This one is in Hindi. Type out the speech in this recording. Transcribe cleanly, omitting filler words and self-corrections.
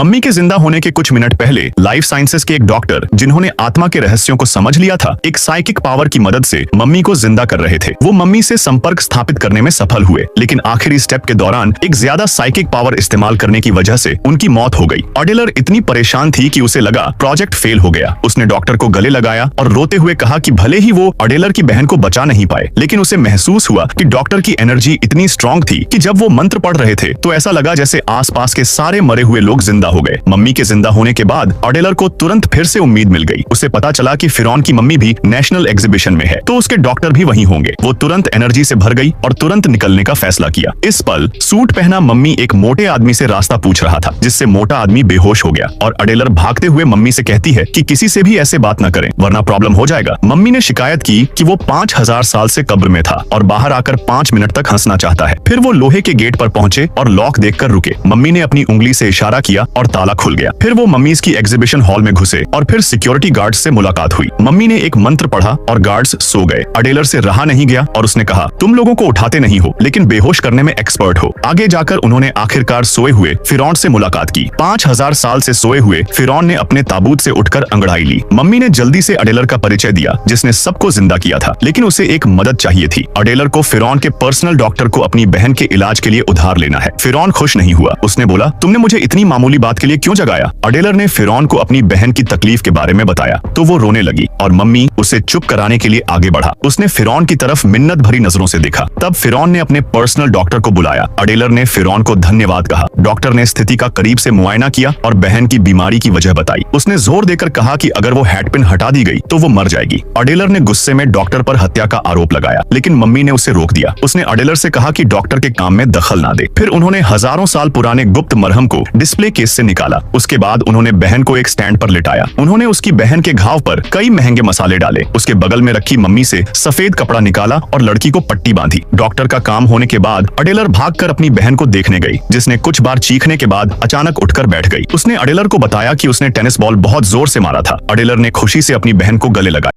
मम्मी के जिंदा होने के कुछ मिनट पहले लाइफ साइंसेस के एक डॉक्टर, जिन्होंने आत्मा के रहस्यों को समझ लिया था, एक साइकिक पावर की मदद से मम्मी को जिंदा कर रहे थे। वो मम्मी से संपर्क स्थापित करने में सफल हुए, लेकिन आखिरी स्टेप के दौरान एक ज्यादा साइकिक पावर इस्तेमाल करने की वजह से उनकी मौत हो गई। अडेलर इतनी परेशान थी कि उसे लगा प्रोजेक्ट फेल हो गया। उसने डॉक्टर को गले लगाया और रोते हुए कहा कि भले ही वो अडेलर की बहन को बचा नहीं पाए, लेकिन उसे महसूस हुआ कि डॉक्टर की एनर्जी इतनी स्ट्रांग थी कि जब वो मंत्र पढ़ रहे थे तो ऐसा लगा जैसे आसपास के सारे मरे हुए लोग जिंदा हो गए। मम्मी के जिंदा होने के बाद अडेलर को तुरंत फिर से उम्मीद मिल गई। उसे पता चला कि फिरौन की मम्मी भी नेशनल एग्जीबिशन में है, तो उसके डॉक्टर भी वहीं होंगे। वो तुरंत एनर्जी से भर गई और तुरंत निकलने का फैसला किया। इस पल सूट पहना मम्मी एक मोटे आदमी से रास्ता पूछ रहा था, जिससे मोटा आदमी बेहोश हो गया और अडेलर भागते हुए मम्मी से कहती है कि किसी से भी ऐसे बात न करें वरना प्रॉब्लम हो जाएगा। मम्मी ने शिकायत की कि वो 5000 साल से कब्र में था और बाहर आकर 5 मिनट तक हंसना चाहता है। फिर वो लोहे के गेट पर पहुंचे और लॉक देखकर रुके। मम्मी ने अपनी उंगली से इशारा किया और ताला खुल गया। फिर वो मम्मीज की एग्जीबिशन हॉल में घुसे और फिर सिक्योरिटी गार्ड्स से मुलाकात हुई। मम्मी ने एक मंत्र पढ़ा और गार्ड्स सो गए। अडेलर से रहा नहीं गया और उसने कहा, तुम लोगों को उठाते नहीं हो, लेकिन बेहोश करने में एक्सपर्ट हो। आगे जाकर उन्होंने आखिरकार सोए हुए फिरौन से मुलाकात की। 5000 साल से सोए हुए फिरौन ने अपने ताबूत से उठकर अंगड़ाई ली। मम्मी ने जल्दी से अडेलर का परिचय दिया, जिसने सबको जिंदा किया था, लेकिन उसे एक मदद चाहिए थी। अडेलर को फिरौन के पर्सनल डॉक्टर को अपनी बहन के इलाज के लिए उधार लेना है। फिरौन खुश नहीं हुआ। उसने बोला, तुमने मुझे इतनी मामूली बात के लिए क्यों जगाया? अडेलर ने फिरौन को अपनी बहन की तकलीफ के बारे में बताया तो वो रोने लगी और मम्मी उसे चुप कराने के लिए आगे बढ़ा। उसने फिरौन की तरफ मिन्नत भरी नजरों से देखा। तब फिरौन ने अपने पर्सनल डॉक्टर को बुलाया। अडेलर ने फिरौन को धन्यवाद कहा। डॉक्टर ने स्थिति का करीब से मुआयना किया और बहन की बीमारी की वजह बताई। उसने जोर देकर कहा कि अगर वो हेडपिन हटा दी गई तो वो मर जाएगी। अडेलर ने गुस्से में डॉक्टर पर हत्या का आरोप लगाया, लेकिन मम्मी ने उसे रोक दिया। उसने अडेलर से कहा कि डॉक्टर के काम में दखल ना दे। फिर उन्होंने हजारों साल पुराने गुप्त मरहम को डिस्प्ले केस से निकाला। उसके बाद उन्होंने बहन को एक स्टैंड पर लिटाया। उन्होंने उसकी बहन के घाव पर कई महंगे मसाले डाले। उसके बगल में रखी मम्मी से सफेद कपड़ा निकाला और लड़की को पट्टी बांधी। डॉक्टर का काम होने के बाद अडेलर भागकर अपनी बहन को देखने गई, जिसने कुछ बार चीखने के बाद अचानक उठकर बैठ गई। उसने अडेलर को बताया कि उसने टेनिस बॉल बहुत जोर से मारा था। अडेलर ने खुशी से अपनी बहन को गले लगाया।